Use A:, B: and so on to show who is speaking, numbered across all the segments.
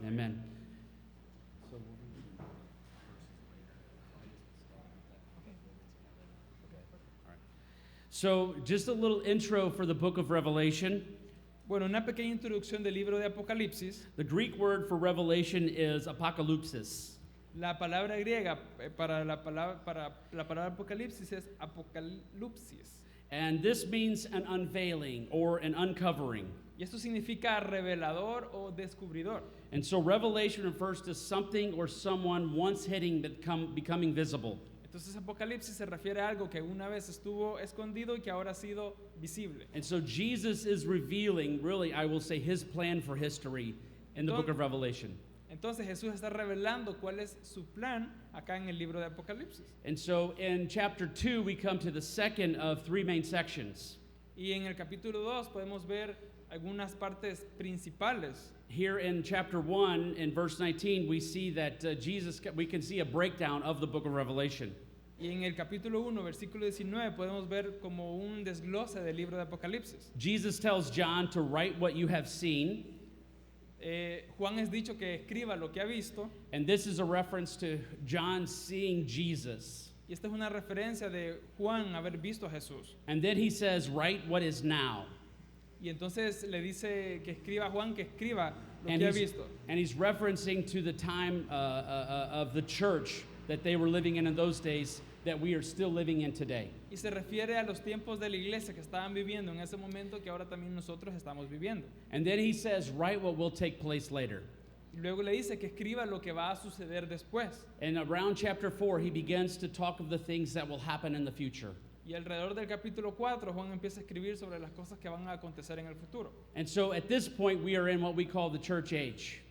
A: Amen. So, just a little intro for the book of Revelation.
B: Bueno, una pequeña introducción del libro de Apocalipsis.
A: The Greek word for revelation is apocalypsis.
B: La palabra griega para la palabra Apocalipsis es apocalipsis.
A: And this means an unveiling or an uncovering.
B: Y esto significa revelador o descubridor.
A: And so revelation refers to something or someone once hidden becoming visible.
B: Entonces Apocalipsis se refiere a algo que una vez estuvo escondido y que ahora ha sido visible.
A: And so Jesus is revealing, really, I will say, his plan for history in the book of Revelation.
B: Entonces Jesús está revelando cuál es su plan acá en el libro de Apocalipsis.
A: And so in chapter 2, we come to the second of three main sections.
B: Y en el capítulo 2 podemos ver algunas partes principales.
A: Here in chapter 1, in verse 19, we see that we can see a breakdown of the book of Revelation.
B: Y en el capítulo 1, versículo 19, podemos ver como un desglose del libro de Apocalipsis.
A: Jesus tells John to write what you have seen.
B: Juan es dicho que escriba lo que ha visto.
A: And this is a reference to John seeing Jesus.
B: Y esta es una referencia de Juan haber visto a Jesús.
A: And then he says, write what is now.
B: Y entonces le dice que escriba a Juan que escriba lo que ha visto.
A: And he's referencing to the time of the church that they were living in those days that we are still living in today.
B: Y se refiere a los tiempos de la iglesia que estaban viviendo en ese momento que ahora también nosotros estamos viviendo.
A: And then he says, write what will take place later.
B: Y luego le dice que escriba lo que va a suceder después.
A: And around chapter 4, he begins to talk of the things that will happen in the future.
B: Y alrededor del capítulo 4, Juan empieza a escribir sobre las cosas que van a acontecer en el futuro.
A: And so at this point, we are in what we call the church age.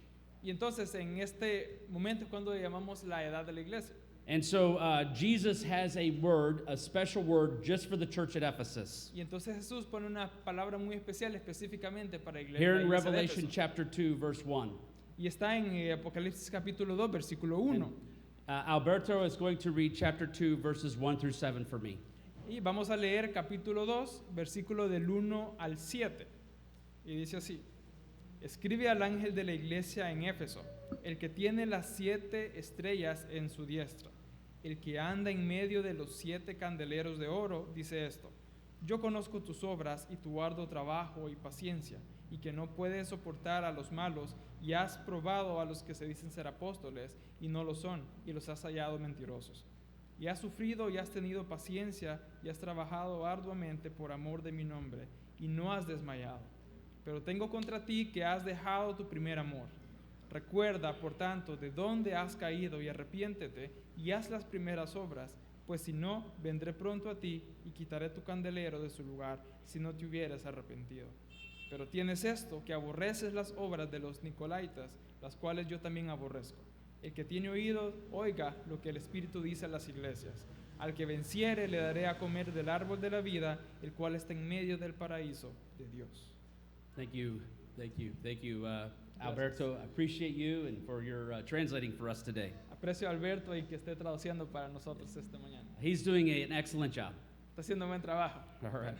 B: Y entonces en este momento es cuando llamamos la edad de la iglesia.
A: And so Jesus has a word, a special word, just for the church at Ephesus.
B: Y entonces Jesús pone una palabra muy especial específicamente para la iglesia.
A: Here in Revelation chapter 2, verse 1.
B: Y está en Apocalipsis capítulo 2, versículo 1.
A: Alberto is going to read chapter 2, verses 1 through 7 for me.
B: Y vamos a leer capítulo 2, versículo del 1 al 7. Y dice así: Escribe al ángel de la iglesia en Éfeso, el que tiene las 7 estrellas en su diestra, el que anda en medio de los 7 candeleros de oro, dice esto: Yo conozco tus obras y tu arduo trabajo y paciencia, y que no puedes soportar a los malos, y has probado a los que se dicen ser apóstoles y no lo son, y los has hallado mentirosos. Y has sufrido y has tenido paciencia y has trabajado arduamente por amor de mi nombre y no has desmayado. Pero tengo contra ti que has dejado tu primer amor. Recuerda, por tanto, de dónde has caído y arrepiéntete y haz las primeras obras, pues si no, vendré pronto a ti y quitaré tu candelero de su lugar si no te hubieras arrepentido. Pero tienes esto, que aborreces las obras de los nicolaítas, las cuales yo también aborrezco. El que tiene oídos, oiga lo que el Espíritu dice a las iglesias. Al que venciere le daré a comer del árbol de la vida, el cual está en medio del paraíso de Dios.
A: Thank you, Alberto. I appreciate you and for your translating for us today.
B: Aprecio a Alberto y que esté traduciendo para nosotros esta mañana.
A: He's doing an excellent job.
B: Está haciendo un buen trabajo.
A: All right.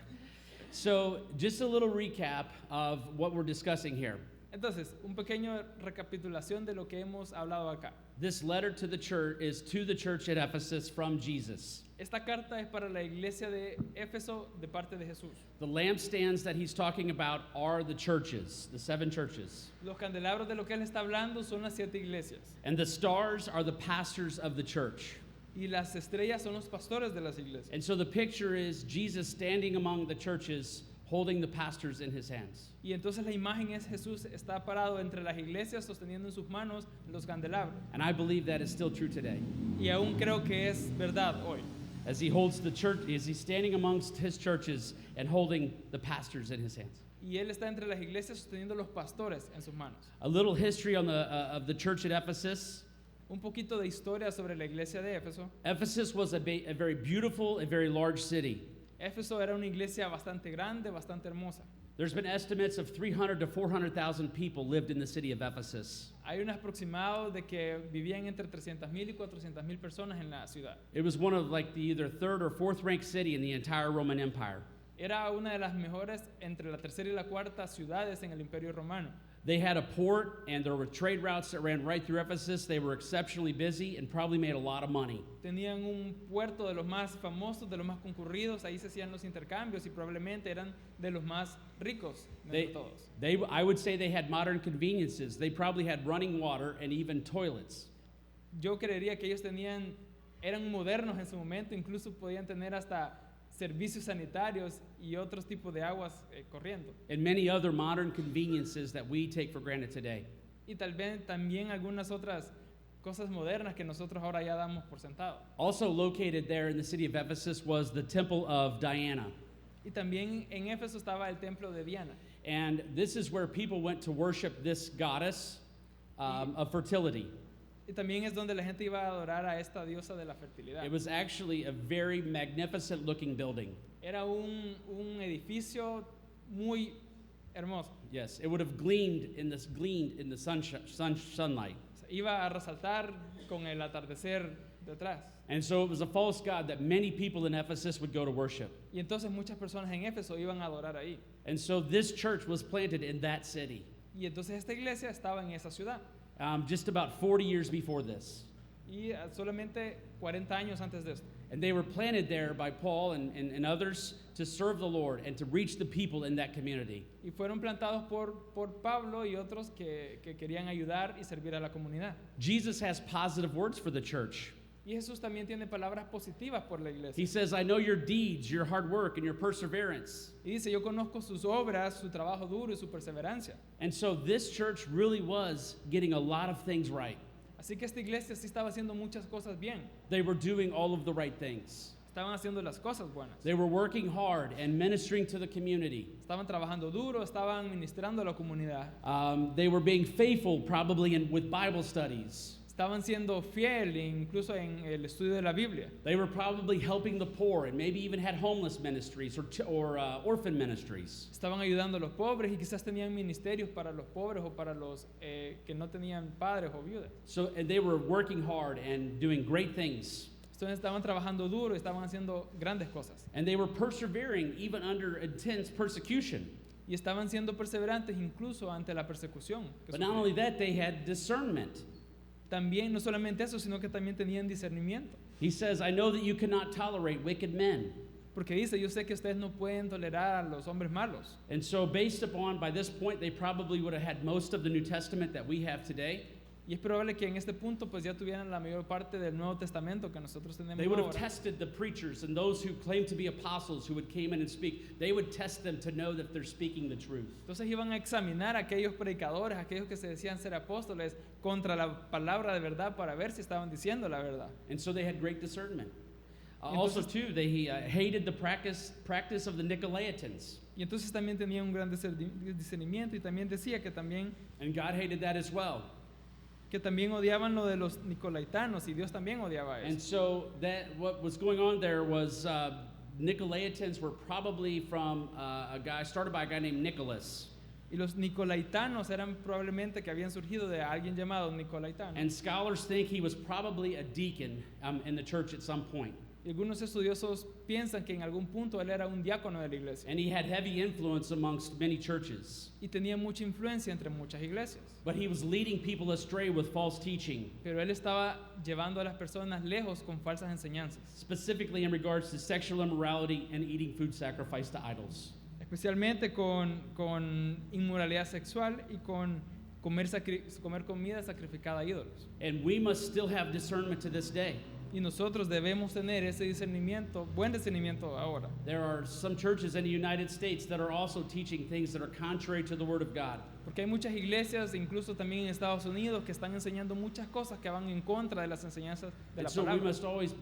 A: So, just a little recap of what we're discussing here.
B: Entonces, un pequeño recapitulación de lo que hemos hablado acá.
A: This letter to the church is to the church at Ephesus from Jesus.
B: Esta carta es para la iglesia de Éfeso de parte de Jesús.
A: The lampstands that he's talking about are the churches, the 7 churches.
B: Los candelabros de lo que él está hablando son las 7 iglesias.
A: And the stars are the pastors of the church.
B: Y las estrellas son los pastores de las iglesias.
A: And so the picture is Jesus standing among the churches, holding the pastors in his hands.
B: Y entonces la imagen es Jesús está parado entre las iglesias sosteniendo en sus manos los candelabros.
A: And I believe that is still true today.
B: Y aún creo que es verdad hoy.
A: As he holds the church, as he's standing amongst his churches and holding the pastors in his hands.
B: Y él está entre las iglesias sosteniendo los pastores en sus manos.
A: A little history on of the church at Ephesus.
B: Un poquito de historia sobre la iglesia de Éfeso.
A: Ephesus was a very beautiful, a very large city.
B: Éfeso era una iglesia bastante grande, bastante hermosa.
A: There's been estimates of 300 to 400,000 people lived in the city of Ephesus.
B: Hay un aproximado de que vivían entre 300,000 y 400,000 personas en la ciudad.
A: It was one of like the either third or fourth ranked city in the entire Roman Empire.
B: Era una de las mejores entre la tercera y la cuarta ciudades en el Imperio Romano.
A: They had a port, and there were trade routes that ran right through Ephesus. They were exceptionally busy and probably made a lot of money.
B: Tenían un puerto de los más famosos, de los más concurridos, ahí se hacían los intercambios y probablemente eran de los más ricos de todos.
A: I would say they had modern conveniences. They probably had running water and even toilets.
B: Yo creería que ellos eran modernos en su momento, incluso podían tener hasta servicios sanitarios y otros tipos de aguas corriendo.
A: And many other modern conveniences that we take for granted today.
B: Y tal vez también algunas otras cosas modernas que nosotros ahora ya damos por sentado.
A: Also located there in the city of Ephesus was the temple of Diana.
B: Y también en Éfeso estaba el templo de Diana.
A: And this is where people went to worship this goddess of fertility.
B: Y también es donde la gente iba a adorar a esta diosa de la fertilidad.
A: It was actually a very magnificent looking building.
B: Era un edificio muy hermoso.
A: Yes, it would have gleamed in the sunlight.
B: O sea, iba a resaltar con el atardecer detrás.
A: And so it was a false god that many people in Ephesus would go to worship.
B: Y entonces muchas personas en Éfeso iban a adorar ahí.
A: And so this church was planted in that city.
B: Y entonces esta iglesia estaba en esa ciudad.
A: Just about 40 years before this.
B: Y solamente 40 años antes de esto.
A: And they were planted there by Paul and others to serve the Lord and to reach the people in that community.
B: Y fueron plantados por Pablo y otros que querían ayudar y servir a la comunidad.
A: Jesus has positive words for the church.
B: Y Jesús también tiene palabras positivas por la iglesia.
A: He says, I know your deeds, your hard work, and your perseverance.
B: Y dice, yo conozco sus obras, su trabajo duro y su perseverancia.
A: And so this church really was getting a lot of things right.
B: Así que esta iglesia sí estaba haciendo muchas cosas bien.
A: They were doing all of the right things.
B: Estaban haciendo las cosas buenas.
A: They were working hard and ministering to the community.
B: Estaban trabajando duro, estaban ministrando a la comunidad.
A: They were being faithful probably with Bible studies.
B: Estaban siendo fiel incluso en el estudio de la Biblia.
A: They were probably helping the poor and maybe even had homeless ministries or orphan ministries.
B: Estaban ayudando a los pobres y quizás tenían ministerios para los pobres o para los que no tenían padres o viudas.
A: So and they were working hard and doing great things.
B: Entonces estaban trabajando duro y estaban haciendo grandes cosas.
A: And they were persevering even under intense persecution.
B: Y estaban siendo perseverantes incluso ante la persecución.
A: But not only that, they had discernment.
B: También, no solamente eso, sino que también tenían discernimiento.
A: He says, I know that you cannot tolerate wicked men.
B: Porque dice, yo sé que ustedes no pueden tolerar a los hombres malos.
A: And so based upon, by this point, they probably would have had most of the New Testament that we have today.
B: Y es probable que en este punto pues ya tuvieran la mayor parte del Nuevo Testamento que nosotros tenemos
A: They would have
B: ahora.
A: tested the preachers and those who claimed to be apostles who would came in and speak. They would test them to know that they're speaking the truth.
B: Entonces iban a examinar a aquellos predicadores, aquellos que se decían ser apóstoles, contra la palabra de verdad para ver si estaban diciendo la verdad.
A: And so they had great discernment. Also, too, they hated the practice of the Nicolaitans.
B: Y entonces también tenía un gran discernimiento y también decía que también
A: And God hated that as well.
B: odiaban lo de los nicolaitanos y Dios también odiaba
A: And
B: eso.
A: so that what was going on there was Nicolaitans were probably from started by a guy named Nicholas.
B: Y los nicolaitanos eran probablemente que habían surgido de alguien llamado Nicolaitano.
A: And scholars think he was probably a deacon in the church at some point.
B: Y algunos estudiosos piensan que en algún punto él era un diácono de la iglesia.
A: And he had heavy influence amongst many churches.
B: Y tenía mucha influencia entre muchas iglesias.
A: But he was leading people astray with false teaching,
B: Pero él estaba llevando a las personas lejos con falsas enseñanzas.
A: specifically in regards to sexual immorality and eating food sacrificed to idols.
B: Especialmente con inmoralidad sexual y con comer comida sacrificada a ídolos.
A: And we must still have discernment to this day.
B: Y nosotros debemos tener ese discernimiento, buen discernimiento ahora.
A: There are some churches in the United States that are also teaching things that are contrary to the Word of God.
B: Porque hay muchas iglesias, incluso también en Estados Unidos, que están enseñando muchas cosas que van en contra de las enseñanzas de la
A: And so we
B: palabra.
A: must always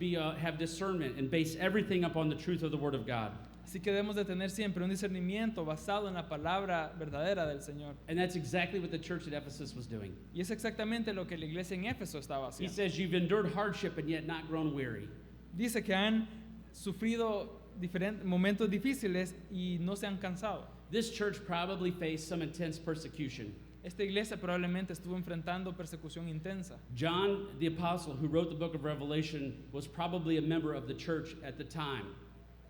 A: have discernment and base everything upon the truth of the Word of God.
B: Así que debemos de tener siempre un discernimiento basado en la palabra verdadera del Señor.
A: And that's exactly what the church at Ephesus was doing.
B: Y es exactamente lo que la iglesia en Éfeso estaba
A: He
B: haciendo.
A: says, you've endured hardship and yet not grown weary.
B: Dice que han sufrido diferentes momentos difíciles y no se han cansado.
A: This church probably faced some intense persecution.
B: Esta iglesia probablemente estuvo enfrentando persecución intensa.
A: John the Apostle, who wrote the book of Revelation, was probably a member of the church at the time.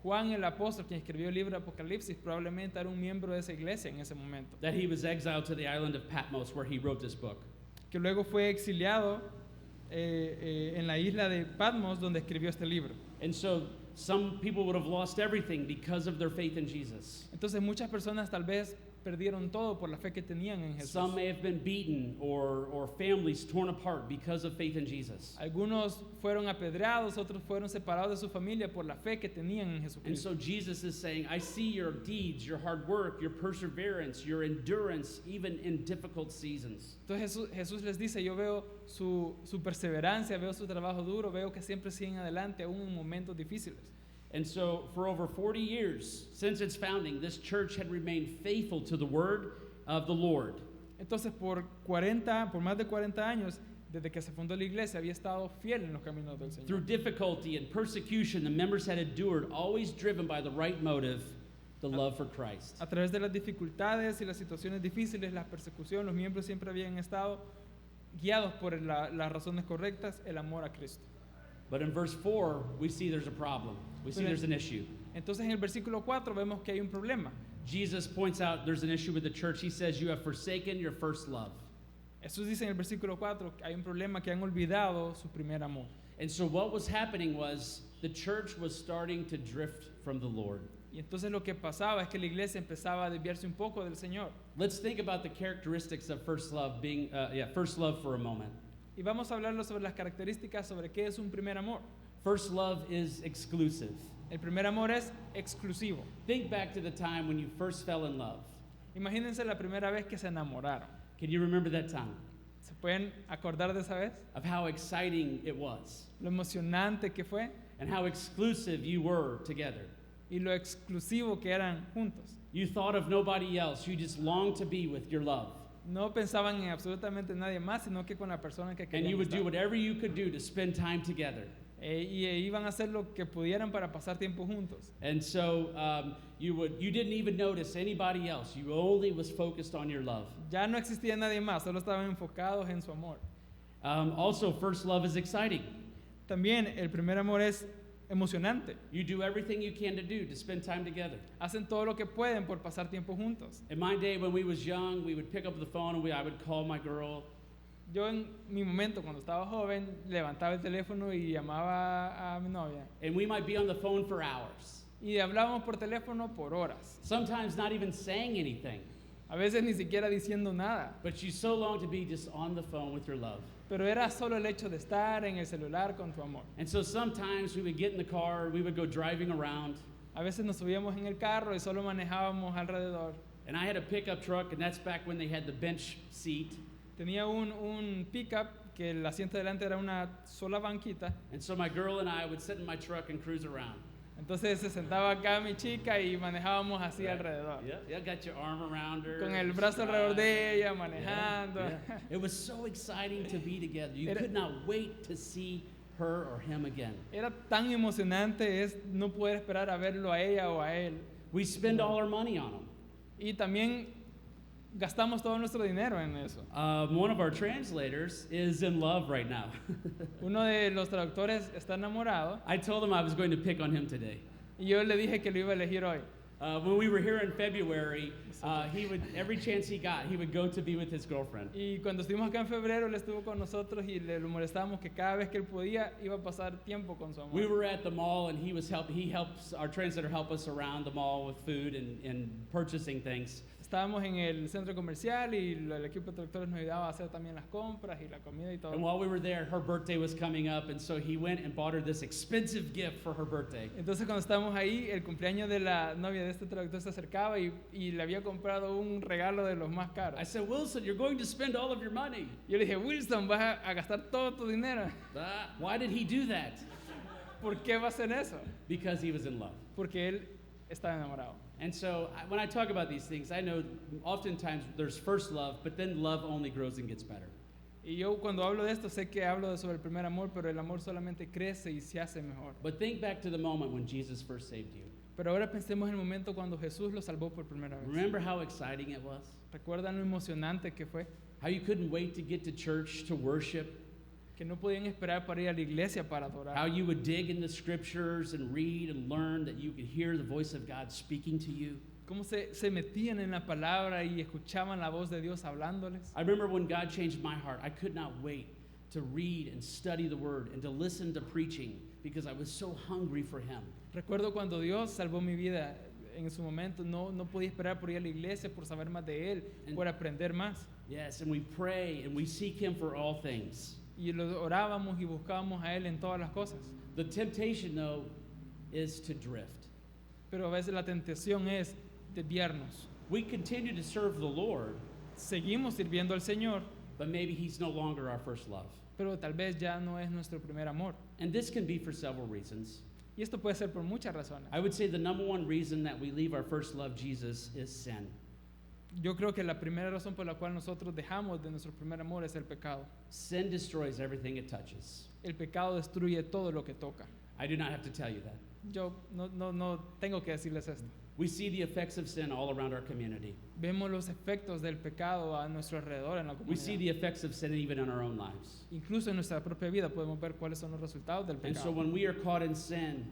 B: Juan el apóstol, quien escribió el libro de Apocalipsis, probablemente era un miembro de esa iglesia en ese momento,
A: that he was exiled to the island of Patmos where he wrote this book.
B: que luego fue exiliado en la isla de Patmos, donde escribió este libro.
A: And so some people would have lost everything because of their faith in Jesus.
B: Entonces muchas personas tal vez perdieron todo por la fe que tenían en Jesús.
A: Some may have been beaten or families torn apart because of faith in Jesus.
B: Algunos fueron apedreados, otros fueron separados de su familia por la fe que tenían en
A: And
B: Jesucristo.
A: so Jesus is saying, I see your deeds, your hard work, your perseverance, your endurance, even in difficult seasons.
B: Entonces Jesús les dice, yo veo su perseverancia, veo su trabajo duro, veo que siempre siguen adelante aún en momentos difíciles.
A: And so for over 40 years since its founding, this church had remained faithful to the word of the Lord.
B: Entonces por más de 40 años, desde que se fundó la iglesia, había estado fiel en los caminos del
A: Through
B: Señor.
A: difficulty and persecution, the members had endured, always driven by the right motive, the love for Christ.
B: A través de las dificultades y las situaciones difíciles, la persecución, los miembros siempre habían estado guiados por las razones correctas, el amor a Cristo.
A: But in verse 4, we see there's a problem. We see
B: Pero-
A: there's an issue.
B: Entonces en el versículo 4 vemos que hay un problema.
A: Jesus points out there's an issue with the church. He says, you have forsaken your first love.
B: Jesús dice en el versículo 4 que hay un problema, que han olvidado su primer amor.
A: And so what was happening was the church was starting to drift from the Lord.
B: Y entonces lo que pasaba es que la iglesia empezaba a desviarse un poco del Señor.
A: Let's think about the characteristics of first love being, first love for a moment.
B: Y vamos a hablarlo sobre las características sobre qué es un primer amor.
A: First love is exclusive.
B: El primer amor es exclusivo.
A: Think back to the time when you first fell in love.
B: Imagínense la primera vez que se enamoraron.
A: Can you remember that time?
B: ¿Se pueden acordar de esa vez?
A: Of how exciting it was
B: Lo emocionante que fue
A: and how exclusive you were together.
B: y lo exclusivo que eran juntos.
A: You thought of nobody else. You just longed to be with your love.
B: No pensaban en absolutamente nadie más, sino que con la persona que
A: And
B: querían
A: you would do
B: estar.
A: whatever you could do to spend time together.
B: Iban a hacer lo que pudieran para pasar tiempo juntos.
A: And so you didn't even notice anybody else. You only was focused on your love.
B: Ya no existía nadie más, solo estaban enfocados en su amor.
A: Also, first love is exciting.
B: También el primer amor es emocionante.
A: You do everything you can to spend time together.
B: Hacen todo lo que pueden por pasar tiempo juntos.
A: In my day when we was young, we would pick up the phone and I would call my girl.
B: Yo en mi momento, cuando estaba joven, levantaba el teléfono y llamaba a mi novia.
A: And we might be on the phone for hours.
B: Y hablábamos por teléfono por horas.
A: Sometimes not even saying anything.
B: A veces ni siquiera diciendo nada.
A: But you so long to be just on the phone with your love.
B: Pero era solo el hecho de estar en el celular con tu amor.
A: And so sometimes we would get in the car, we would go driving around.
B: A veces nos subíamos en el carro y solo manejábamos alrededor.
A: And I had a pickup truck, and that's back when they had the bench seat.
B: Tenía un pickup que el asiento delante era una sola banquita.
A: And so my girl and I would sit in my truck and cruise around.
B: Entonces se sentaba acá mi chica y manejábamos así alrededor.
A: Yeah, got your arm around her.
B: Con el brazo alrededor de ella, manejando.
A: Yeah. It was so exciting to be together. You
B: Era-
A: could not wait to see her or him again.
B: Era tan emocionante es no poder esperar a verlo a ella o a él.
A: We spend all our money on them.
B: Y también gastamos todo nuestro dinero en eso.
A: One of our translators is in love right now.
B: Uno de los traductores está enamorado
A: I told him I was going to pick on him today.
B: y yo le dije que lo iba a elegir hoy.
A: When we were here in February, he would, every chance he got, he would go to be with his girlfriend.
B: Y cuando estuvimos acá en febrero, él estuvo con nosotros y le lo molestábamos que cada vez que él podía iba a pasar tiempo con su amor.
A: We were at the mall, and he helps our translator help us around the mall with food and purchasing things.
B: Estábamos en el centro comercial y el equipo de traductores nos ayudaba a hacer también las compras y la comida y
A: And
B: todo.
A: while we were there, her birthday was coming up, and so he went and bought her this expensive gift for her birthday.
B: Entonces cuando estábamos ahí, el cumpleaños de la novia de este traductor se acercaba y le había comprado un regalo de los más caros.
A: I said, Wilson, you're going to spend all of your money.
B: Yo le dije, Wilson, vas a gastar todo tu dinero.
A: Why did he do that?
B: ¿Por qué va a hacer eso?
A: Because he was in love.
B: Porque él estaba enamorado.
A: And so when I talk about these things, I know oftentimes there's first love, but then love only grows and gets better.
B: Y yo cuando hablo de esto sé que hablo sobre el primer amor, pero el amor solamente crece y se hace mejor.
A: But think back to the moment when Jesus first saved you.
B: Pero ahora pensemos en el momento cuando Jesús lo salvó por primera vez.
A: Remember how exciting it was?
B: ¿Recuerdan lo emocionante que fue?
A: How you couldn't wait to get to church to worship?
B: que no podían esperar para ir a la iglesia para
A: How
B: adorar.
A: you would dig in the scriptures and read and learn that you could hear the voice of God speaking to you.
B: Cómo se metían en la palabra y escuchaban la voz de Dios hablándoles.
A: I remember when God changed my heart, I could not wait to read and study the word and to listen to preaching because I was so hungry for Him.
B: Recuerdo cuando Dios salvó mi vida en su momento, no podía esperar por ir a la iglesia, por saber más de Él, por aprender más.
A: Yes, and we pray and we seek Him for all things.
B: Y lo orábamos y buscábamos a Él en todas las cosas.
A: The temptation, though, is to drift.
B: Pero a veces la tentación es desviarnos.
A: We continue to serve the Lord,
B: Seguimos sirviendo al Señor,
A: but maybe He's no longer our first love.
B: pero tal vez ya no es nuestro primer amor.
A: And this can be for several reasons.
B: Y esto puede ser por muchas razones.
A: I would say the number one reason that we leave our first love, Jesus, is sin.
B: Yo creo que la primera razón por la cual nosotros dejamos de nuestro primer amor es el pecado.
A: Sin destroys everything it touches.
B: El pecado destruye todo lo que toca.
A: I do not have to tell you that.
B: Yo no tengo que decirles esto.
A: We see the effects of sin all around our community.
B: Vemos los efectos del pecado a nuestro alrededor en la
A: We see the
B: comunidad.
A: effects of sin even in our own lives.
B: Incluso en nuestra propia vida podemos ver cuáles son los resultados del
A: And so
B: pecado.
A: when we are caught in sin,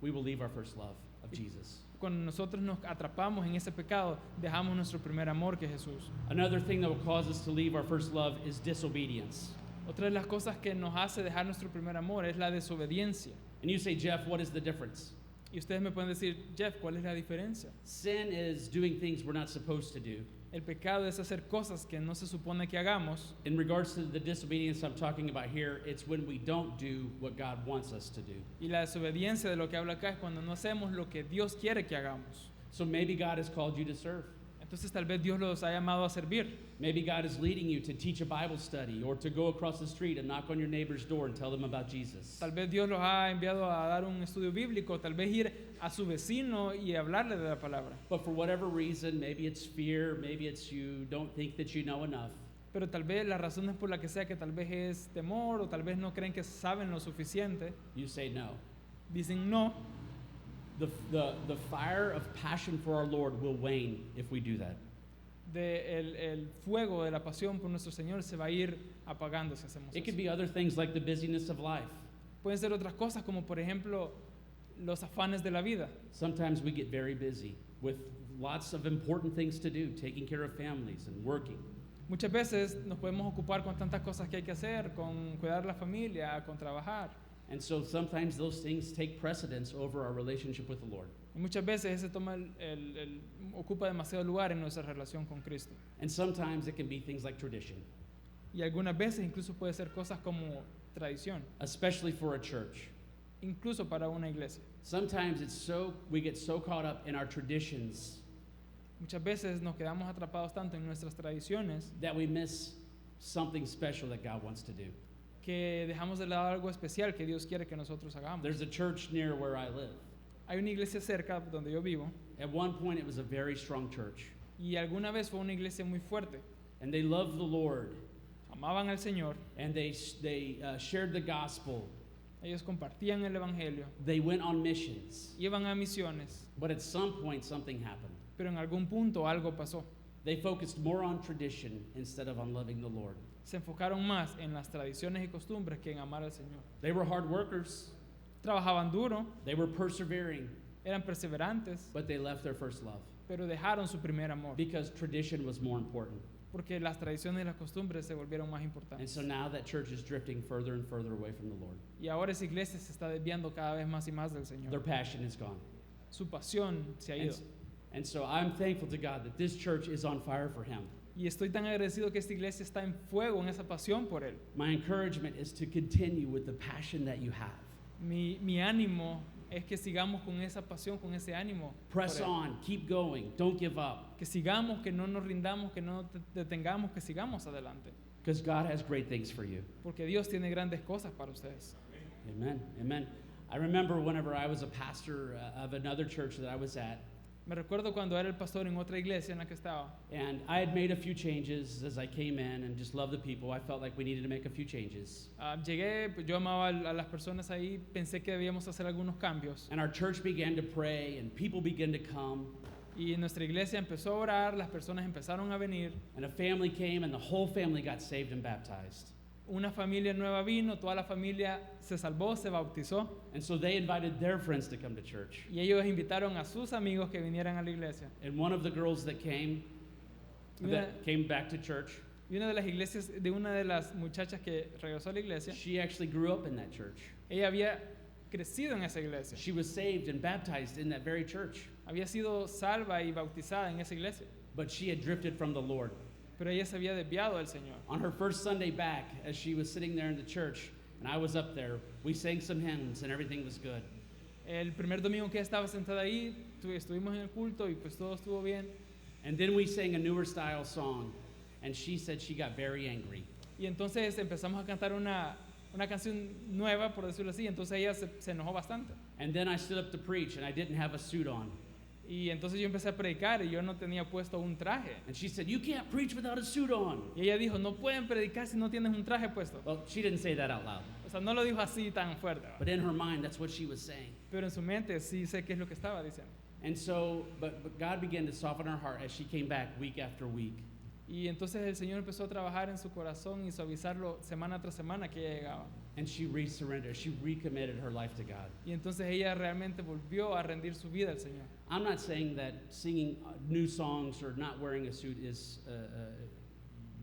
A: we will leave our first love of Jesus.
B: Cuando nosotros nos atrapamos en ese pecado, dejamos nuestro primer amor, que es Jesús.
A: Another thing that will cause us to leave our first love is disobedience.
B: Otra de las cosas que nos hace dejar nuestro primer amor es la desobediencia.
A: And you say, Jeff, what is the difference?
B: Y ustedes me pueden decir, Jeff, ¿cuál es la diferencia?
A: Sin is doing things we're not supposed to do.
B: El pecado es hacer cosas que no se supone que hagamos.
A: In regards to the disobedience I'm talking about here, it's when we don't do what God wants us to do.
B: Y la desobediencia de lo que habla acá es cuando no hacemos lo que Dios quiere que hagamos.
A: So maybe God has called you to serve.
B: Entonces tal vez Dios los ha llamado a servir.
A: Maybe God is leading you to teach a Bible study or to go across the street and knock on your neighbor's door and tell them about Jesus.
B: Tal vez Dios los ha enviado a dar un estudio bíblico, tal vez ir a su vecino y hablarle de la palabra.
A: But for whatever reason, maybe it's fear, maybe it's you don't think that you know enough.
B: Pero tal vez la razón es por la que sea, que tal vez es temor o tal vez no creen que saben lo suficiente.
A: You say no.
B: Dicen no.
A: The fire of passion for our Lord will wane if we do that.
B: El fuego de la pasión por nuestro Señor se va a ir apagando si hacemos
A: It could
B: eso.
A: be other things like the busyness of life.
B: Pueden ser otras cosas como por ejemplo los afanes de la vida.
A: Sometimes we get very busy with lots of important things to do, taking care of families and working.
B: Muchas veces nos podemos ocupar con tantas cosas que hay que hacer, con cuidar la familia, con trabajar.
A: And so sometimes those things take precedence over our relationship with the Lord.
B: Y muchas veces ese ocupa demasiado lugar en nuestra relación con Cristo.
A: And sometimes it can be things like tradition,
B: Y algunas veces incluso puede ser cosas como tradición,
A: especially for a church.
B: incluso para una iglesia.
A: Sometimes we get so caught up in our traditions
B: Muchas veces nos quedamos atrapados tanto en nuestras tradiciones
A: that we miss something special that God wants to do.
B: que dejamos de lado algo especial que Dios quiere que nosotros hagamos.
A: There's a church near where I live.
B: Hay una iglesia cerca donde yo vivo
A: At one point, it was a very strong church,
B: y alguna vez fue una iglesia muy fuerte.
A: and they loved the Lord,
B: Amaban al Señor,
A: and they shared the gospel.
B: ellos compartían el evangelio,
A: They went on missions,
B: iban a misiones,
A: but at some point, something happened.
B: pero en algún punto algo pasó.
A: They focused more on tradition instead of on loving the Lord.
B: Se enfocaron más en las tradiciones y costumbres que en amar al Señor.
A: They were hard workers,
B: Trabajaban duro,
A: they were persevering,
B: eran perseverantes,
A: but they left their first love
B: pero dejaron su primer amor,
A: because tradition was more important.
B: porque las tradiciones y las costumbres se volvieron más
A: And
B: importantes.
A: so now that church is drifting further and further away from the Lord.
B: Y ahora esa iglesia se está desviando cada vez más y más del
A: Their
B: Señor.
A: passion is gone.
B: Su pasión se ha
A: And,
B: ido.
A: and so I'm thankful to God that this church is on fire for Him.
B: Y estoy tan agradecido que esta iglesia está en fuego, en esa pasión por Él.
A: My encouragement is to continue with the passion that you have.
B: Mi ánimo es que sigamos con esa pasión, con ese ánimo.
A: Press
B: por Él.
A: on, keep going, don't give up,
B: Que sigamos, que no nos rindamos, que no detengamos, que sigamos adelante.
A: because God has great things for you.
B: Porque Dios tiene grandes cosas para ustedes.
A: Amen, amen. I remember whenever I was a pastor of another church that I was at,
B: Me recuerdo cuando era el pastor en otra iglesia en la que estaba.
A: and I had made a few changes as I came in and just loved the people. I felt like we needed to make a few changes.
B: Llegué, pues, yo amaba a las personas ahí, pensé que debíamos hacer algunos cambios.
A: And our church began to pray, and people began to come,
B: Y nuestra iglesia empezó a orar, las personas empezaron a venir
A: and a family came, and the whole family got saved and baptized.
B: Una familia nueva vino, toda la familia se salvó, se bautizó.
A: And so they invited their friends to come to church.
B: Y ellos invitaron a sus amigos que vinieran a la iglesia.
A: And one of the girls that came back to church,
B: Y una de las iglesias, de una de las muchachas que regresó a la iglesia,
A: she actually grew up in that church.
B: ella había crecido en esa iglesia.
A: She was saved and baptized in that very church.
B: Había sido salva y bautizada en esa iglesia.
A: But she had drifted from the Lord.
B: Pero ella se había desviado del Señor.
A: On her first Sunday back, as she was sitting there in the church, and I was up there, we sang some hymns and everything was good.
B: El primer domingo que ella estaba sentada ahí, estuvimos en el culto y pues todo estuvo bien.
A: And then we sang a newer style song, and she said she got very angry.
B: Y entonces empezamos a cantar una canción nueva, por decirlo así, entonces ella se enojó bastante.
A: And then I stood up to preach, and I didn't have a suit on.
B: Y entonces yo empecé a predicar y yo no tenía puesto un traje.
A: And she said, "You can't preach without a suit on."
B: Y ella dijo, no pueden predicar si no tienes un traje puesto.
A: Well, she didn't say that out loud,
B: O sea, no lo dijo así tan fuerte, ¿verdad?
A: but in her mind, that's what she was saying.
B: Pero en su mente sí sé qué es lo que estaba diciendo.
A: And so, but God began to soften her heart as she came back week after week.
B: Y entonces el Señor empezó a trabajar en su corazón y suavizarlo semana tras semana que ella llegaba.
A: And she resurrendered. She recommitted her life to God.
B: Y entonces ella realmente volvió a rendir su vida al Señor.
A: I'm not saying that singing new songs or not wearing a suit is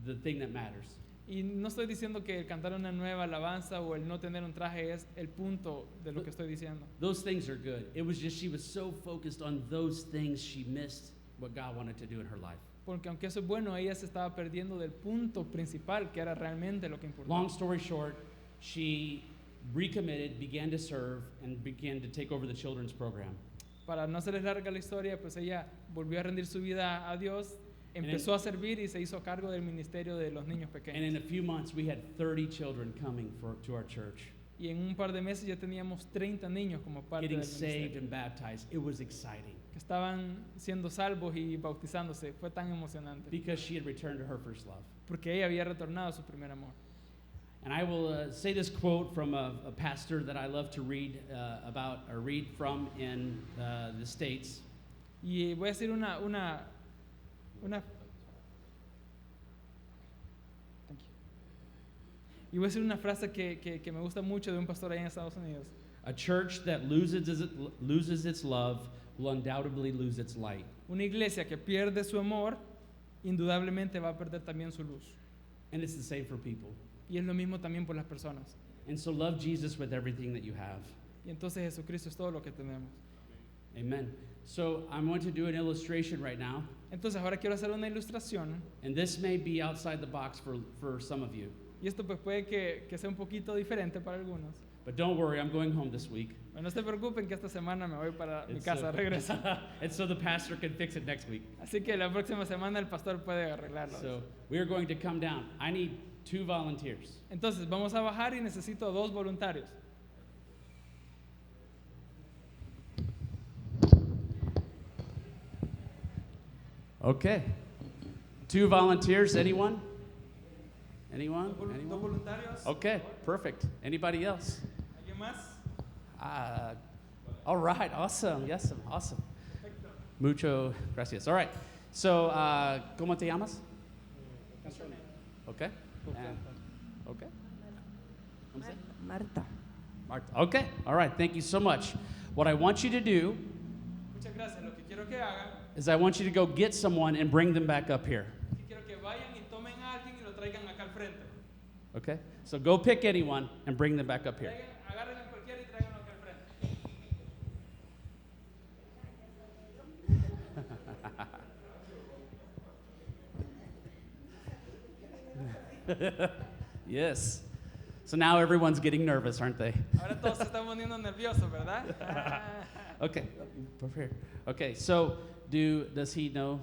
A: the thing that matters.
B: Y no estoy diciendo que el cantar una nueva alabanza o el no tener un traje es el punto de lo que estoy diciendo.
A: Those things are good. It was just she was so focused on those things she missed what God wanted to do in her life.
B: Porque aunque eso es bueno, ella se estaba perdiendo del punto principal, que era realmente lo que importaba.
A: Long story short, she recommitted, began to serve, and began to take over the children's program.
B: Para no hacerles larga la historia, pues ella volvió a rendir su vida a Dios, empezó a servir y se hizo cargo del ministerio de los niños
A: And in
B: pequeños.
A: a few months, we had 30 children coming to our church,
B: Y en un par de meses ya teníamos 30 niños como parte
A: getting
B: del
A: saved
B: ministerio,
A: and baptized. It was exciting
B: que estaban siendo salvos y bautizándose. Fue tan emocionante,
A: because she had returned to her first love.
B: porque ella había retornado a su primer amor.
A: And I will say this quote from a pastor that I love to read read from in the States.
B: Y voy a decir una Thank you. Y voy a decir una frase que me gusta mucho de un pastor allá en Estados Unidos.
A: A church that loses its love will undoubtedly lose its light.
B: Una iglesia que pierde su amor, indudablemente va a perder también su luz.
A: And it's the same for people.
B: Y es lo mismo también por las personas.
A: And so love Jesus with everything that you have.
B: Y entonces Jesucristo es todo lo que tenemos.
A: Amen. So I'm going to do an illustration right now.
B: Entonces ahora quiero hacer una ilustración.
A: And this may be outside the box for some of you.
B: Y esto pues puede que sea un poquito diferente para algunos.
A: But don't worry, I'm going home this week.
B: Pero no se preocupen que esta semana me voy para mi casa, regreso.
A: And so the pastor can fix it next week.
B: Así que la próxima semana el pastor puede arreglarlo.
A: So we are going to come down. I need 2 volunteers.
B: Entonces vamos a bajar y necesito 2 voluntarios.
A: Okay. 2 volunteers, anyone? Anyone?
B: ¿Dos
A: Anyone?
B: voluntarios?
A: Okay, perfect. Anybody else?
B: ¿Alguien más?
A: All right, awesome. Yes, awesome.
B: Perfecto.
A: Mucho gracias. All right. So, ¿cómo te llamas? Okay. And- okay. ¿Cómo se llama?
C: Marta.
A: Marta. Okay. All right. Thank you so much. What I want you to do
B: Muchas gracias. Lo que quiero que hagan
A: is I want you to go get someone and bring them back up here.
B: es que quiero que vayan y tomen a alguien y lo traigan acá al frente.
A: Okay? So go pick anyone and bring them back up here.
B: Agarren a cualquiera y tráiganlo acá al frente.
A: Yes. So now everyone's getting nervous, aren't they?
B: Ahora todos se están poniendo nerviosos, ¿verdad?
A: Okay. Prepare. Okay. So does he know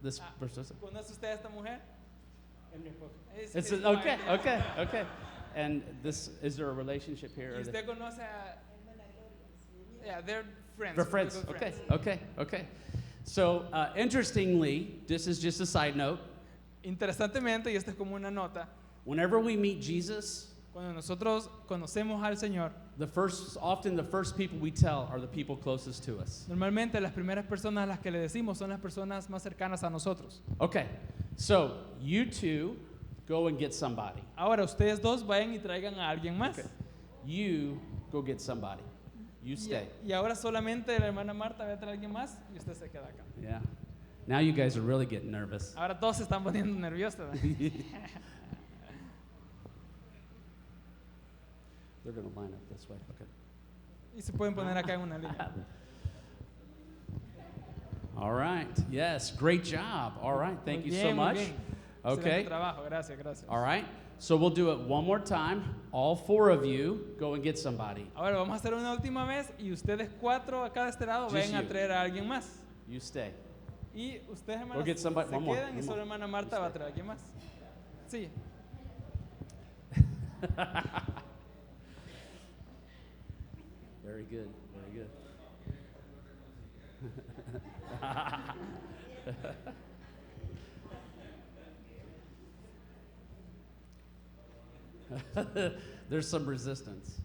A: this person?
B: ¿Conoce usted a esta mujer? Es mi esposa.
A: It's okay. And is there a relationship here?
B: ¿Y usted conoce a...? Yeah, they're friends.
A: We're friends.
B: Good
A: Okay. So interestingly, this is just a side note.
B: Interesantemente, y esto es como una nota,
A: Whenever we meet Jesus,
B: cuando nosotros conocemos al Señor,
A: often the first people we tell are the people closest to us.
B: normalmente las primeras personas a las que le decimos son las personas más cercanas a nosotros.
A: Okay, so you two go and get somebody.
B: Ahora ustedes dos vayan y traigan a alguien más.
A: You go get somebody. You stay.
B: Y ahora solamente la hermana Marta va a traer a alguien más y usted se queda acá.
A: Yeah. Now you guys are really getting nervous.
B: Ahora todos se están poniendo nerviosos. ¿verdad?
A: They're going to line up this way. Okay.
B: Y se pueden poner acá en una línea.
A: All right. Yes. Great job. All right. Thank you
B: Muy
A: so
B: bien, muy
A: much.
B: bien.
A: Okay.
B: Excelente trabajo. Gracias, gracias.
A: All right. So we'll do it one more time. All four of you go and get somebody.
B: Ahora vamos a hacer una última vez y ustedes cuatro acá de este lado
A: Just
B: vayan a
A: you.
B: traer a alguien más.
A: You stay.
B: Y ustedes,
A: Go
B: hermanas,
A: get somebody-
B: se
A: one more,
B: quedan y
A: one
B: solo
A: more.
B: hermana Marta va a traer a alguien más. Sí.
A: Very good. Very good. There's some resistance.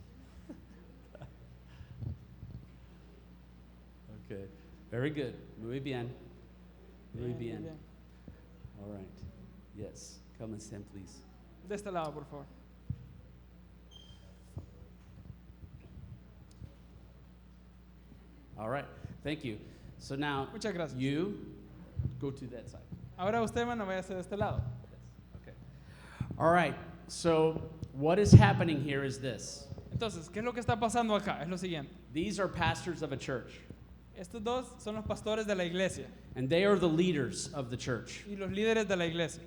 A: Okay. Very good. Muy bien. Muy
B: Bien,
A: bien. All right. Yes. Come and stand, please.
B: De este lado, por favor.
A: All right. Thank you. So now
B: Muchas gracias.
A: you go to that side.
B: Ahora usted, hermano, vaya a de este lado.
A: Okay. All right. So what is happening here is this.
B: Entonces, ¿qué es lo que está pasando acá? Es lo siguiente.
A: These are pastors of a church,
B: Estos dos son los pastores de la iglesia
A: and they are the leaders of the church.
B: y los líderes de la iglesia.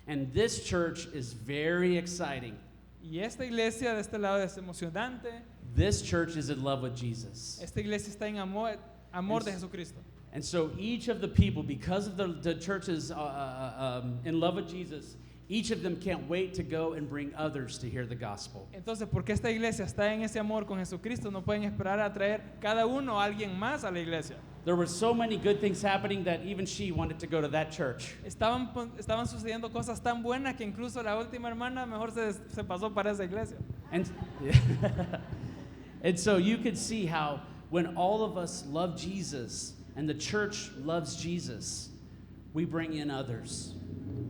A: And this church is very exciting.
B: Y esta iglesia de este lado es emocionante.
A: This church is in love with Jesus.
B: Esta iglesia está en amor de Jesucristo.
A: And so each of the people, because of the churches in love with Jesus, each of them can't wait to go and bring others to hear the gospel.
B: Entonces, porque esta iglesia está en ese amor con Jesucristo, no pueden esperar a traer cada uno a alguien más a la iglesia.
A: There were so many good things happening that even she wanted to go to that church.
B: Estaban sucediendo cosas tan buenas que incluso la última hermana mejor se pasó para esa iglesia.
A: And, and so you could see how when all of us love Jesus and the church loves Jesus, we bring in others.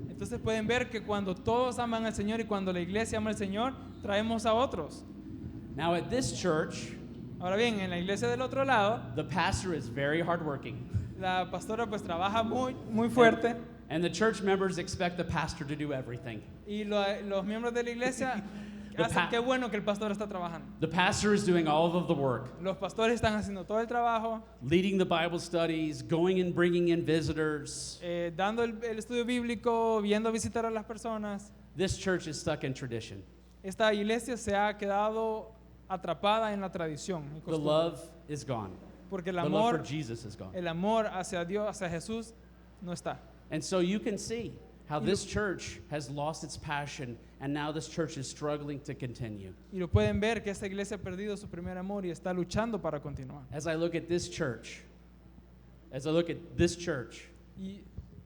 B: Entonces pueden ver que cuando todos aman al Señor y cuando la iglesia ama al Señor, traemos a otros.
A: Now at this church,
B: Ahora bien, en la iglesia del otro lado,
A: the pastor is very hardworking.
B: la pastora pues trabaja muy fuerte
A: And the church members expect the pastor to do everything.
B: y los miembros de la iglesia
A: The
B: hacen qué bueno que el pastor está trabajando.
A: The pastor is doing all of the work,
B: Los pastores están haciendo todo el trabajo,
A: leading the Bible studies, going and bringing in visitors.
B: dando el estudio bíblico, viendo visitar a las personas.
A: This church is stuck in tradition.
B: Esta iglesia se ha quedado atrapada en la tradición y
A: The
B: costumbre,
A: love is gone.
B: porque el
A: The love for
B: amor,
A: Jesus is gone.
B: el amor hacia Dios, hacia Jesús, no está.
A: And so you can see how this church has lost its passion, and now this church is struggling to continue.
B: Y lo pueden ver que esta iglesia ha perdido su primer amor y está luchando para continuar.
A: As I look at this church, as I look at this church,
B: Y,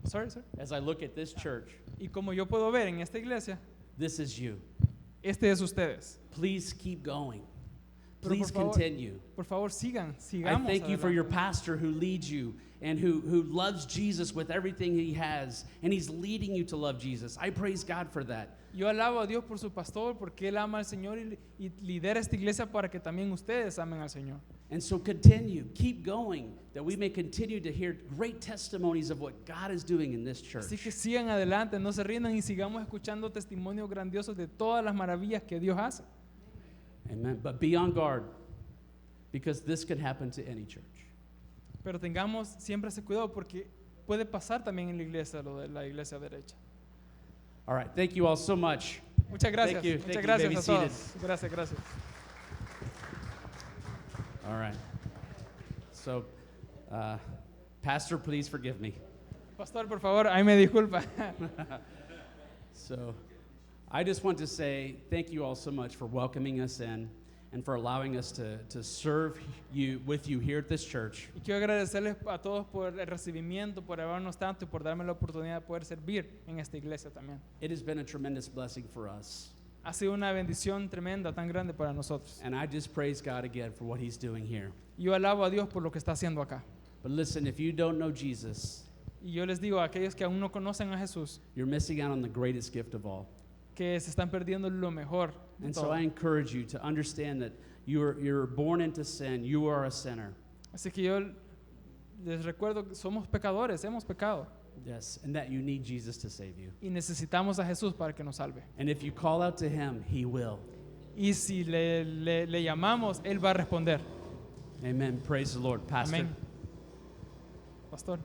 B: sorry.
A: as I look at this church,
B: Y como yo puedo ver en esta iglesia,
A: this is you.
B: este es ustedes.
A: Please keep going.
B: Pero
A: Please
B: por favor,
A: continue.
B: Por favor,
A: I
B: sigamos.
A: thank you for your
B: adelante.
A: pastor who leads you and who loves Jesus with everything he has, and he's leading you to love Jesus. I praise God for that.
B: Yo alabo a Dios por su pastor, porque él ama al Señor y lidera esta iglesia para que también ustedes amen al Señor.
A: And so continue, keep going, that we may continue to hear great testimonies of what God is doing in this church.
B: Así que sigan adelante, no se rindan y sigamos escuchando testimonios grandiosos de todas las maravillas que Dios hace.
A: Amen. But be on guard, because this could happen to any church.
B: Pero tengamos siempre ese cuidado porque puede pasar también en la iglesia, lo de la iglesia derecha.
A: All right, thank you all so much.
B: Muchas gracias.
A: Thank you.
B: Muchas
A: Thank you.
B: gracias
A: May be
B: a todos. Gracias.
A: All right. So, Pastor, please forgive me.
B: Pastor, por favor, ahí me disculpa.
A: So, I just want to say thank you all so much for welcoming us in and for allowing us to serve you with you here at this church.
B: Y quiero agradecerles a todos por el recibimiento, por llevarnos tanto y por darme la oportunidad de poder servir en esta iglesia también.
A: It has been a tremendous blessing for us.
B: Ha sido una bendición tremenda, tan grande para nosotros.
A: And I just praise God again for what he's doing here.
B: Yo alabo a Dios por lo que está haciendo acá.
A: But listen, if you don't know Jesus,
B: Y yo les digo a aquellos que aún no conocen a Jesús,
A: you're missing out on the greatest gift of all.
B: que se están perdiendo lo mejor de
A: And
B: todo.
A: so I encourage you to understand that you're born into sin. You are a sinner.
B: Así que yo les recuerdo que somos pecadores, hemos pecado
A: Yes, and that you need Jesus to save you.
B: y necesitamos a Jesús para que nos salve.
A: And if you call out to him, he will.
B: Y si le llamamos, Él va a responder.
A: Amen. Praise the Lord. Pastor.
B: Amén. Pastor.